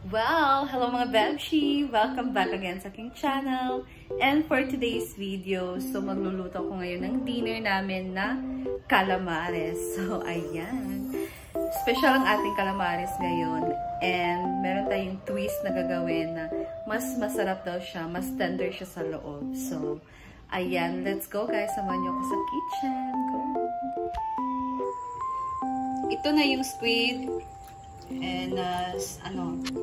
Well, hello mga Bebshi! Welcome back again sa aking channel. And for today's video, so magluluto ko ngayon ng dinner namin na calamares. So, ayan. Special ang ating calamares ngayon. And meron tayong twist na gagawin na mas masarap daw siya, mas tender siya sa loob. So, ayan. Let's go guys. Samahan niyo ako sa kitchen. Go! Ito na yung squid. And,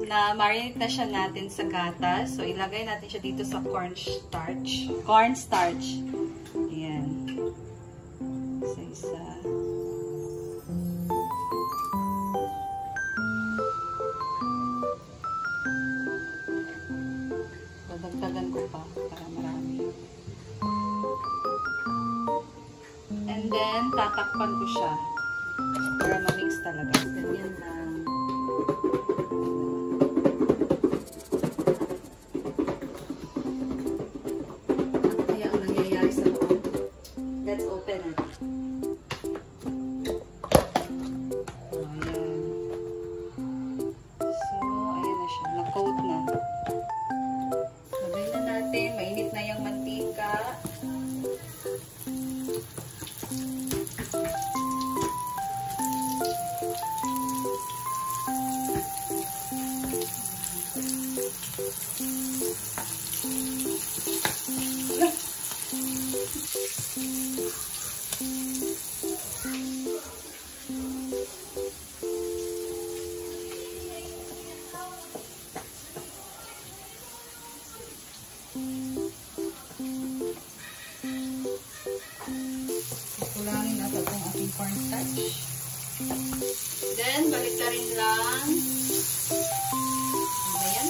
na-marinate na siya natin sa gatas. So, ilagay natin siya dito sa cornstarch. Cornstarch. Ayan. Isa-isa. Dadagdagan ko pa para marami. And then, tatakpan ko siya. Para ma-mix talaga. Ganyan lang. Let's open it. Ayan. So, ayan na siya. Na-coat na. Lagay na natin. Mainit na yung mantika. Kulangin na ito ang ating cornstarch. Then, balik na rin lang. Ayan.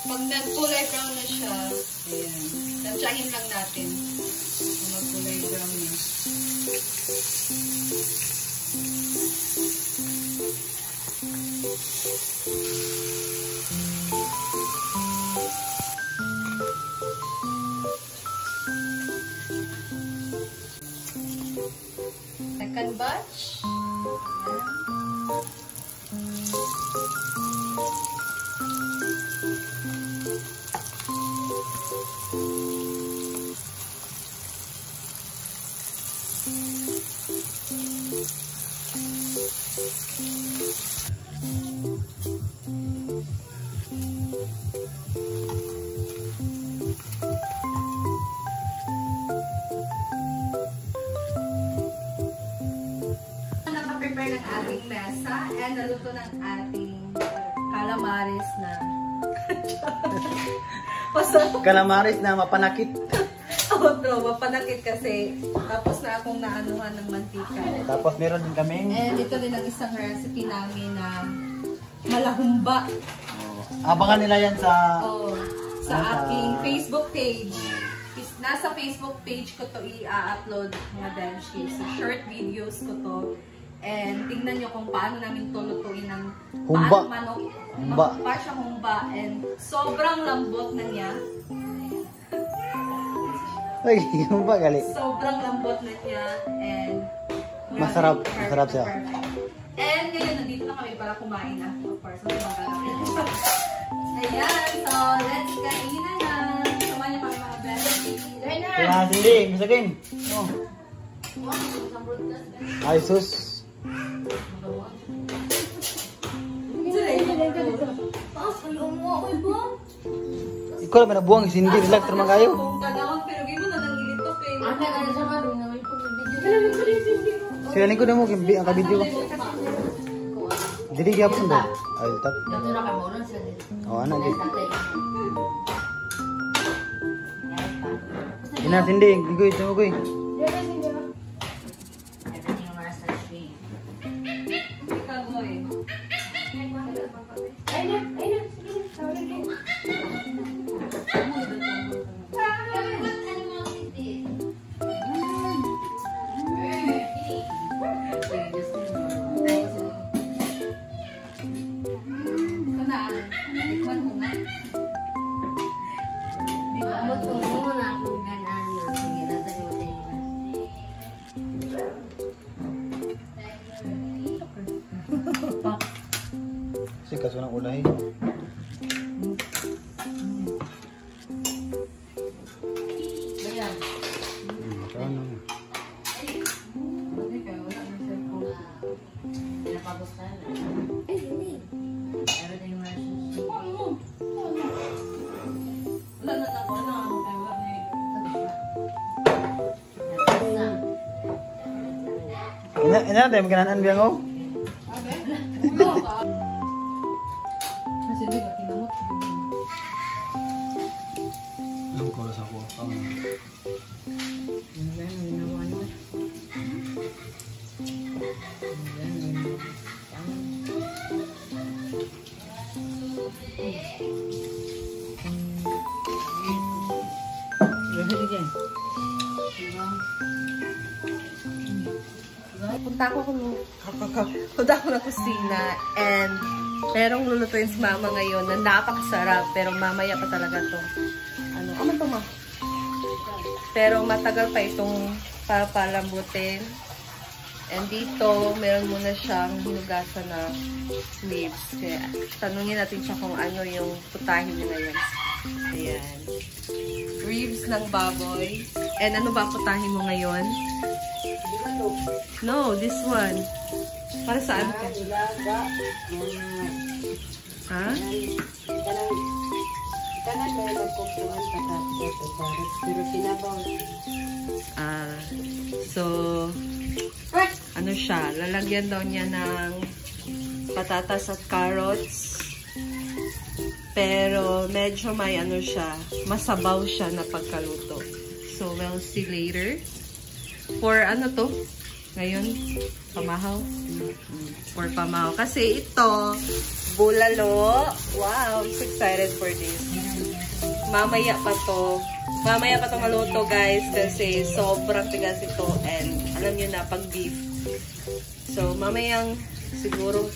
Pag nag-kulay brown na siya, ayan. Tansyahin lang natin. Kung mag-kulay brown na. Second batch. Naka-prepare ng ating mesa and naluto ng ating calamares na calamares na mapanakit. Outro, mapanakit kasi tapos na akong naanuhan ng mantika. Tapos meron din kaming And ito din ang isang recipe namin na malahumba. abangan nila yan sa Sa aking Facebook page. Nasa Facebook page ko to i-upload mga Benshi. Sa short videos ko to. And tingnan nyo kung paano namin tulutuin ng humba. manok. Humba. Pa siya humba. And sobrang lambot na niya. Ay, humba gali. Sobrang lambot na niya. And Masarap. perfect, Masarap siya. perfect. And ngayon, nandito na kami para kumain na. Of course, ayan. So, let's kainan na. Sama niyo kami mga Benshi. Kaya hindi, misakin. Oh. Ay, sus. Ikaw naman nabuang, hindi relax naman kayo. Sila ko na mo, ang kabidyo ko. Jadi gapon daw. Ay, tap. Oh, anak din. Ina sindi, gigoy tamo goy. Ina tayo magkanaan biya ko? Ang koras ako. Punta ako ng kusina and merong lulutuin si mama ngayon na napakasarap pero mamaya pa talaga to. Ano to ma? Pero matagal pa itong papalambutin. And dito, meron muna siyang hinugasan na ribs. Kaya tanungin natin siya kung ano yung putahin niya ngayon. Ayan. Ribs ng baboy. And ano ba putahin mo ngayon? No, this one. Para saan ka? Ha? So, ano siya? Lalagyan daw niya ng patatas at carrots. Pero medyo may ano siya, masabaw siya na pagkaluto. So, we'll see later. For ano to? Ngayon, pamahaw. For pamahaw. Kasi ito, bulalo. Wow, I'm so excited for this. Mamaya pa to. Mamaya pa to maluto, guys. Kasi sobrang tigas ito. And alam nyo na, pag beef. So, mamayang siguro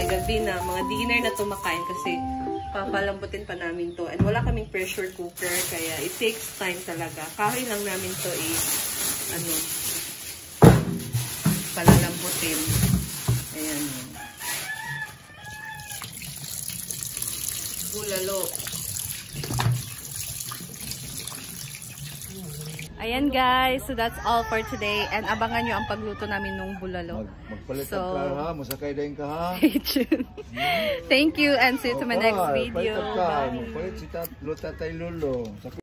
gabi na. Mga dinner na to makain kasi papalambutin pa namin to. And wala kaming pressure cooker. Kaya it takes time talaga. Kahoy lang namin to palalambutin. Ayan. Bulalo. Ayan guys, so that's all for today. And abangan nyo ang pagluto namin nung bulalo. Magpalit ka ha, musakay din ka ha. Stay tuned. Thank you and see you to my next video. Magpalit si Tatay Lolo.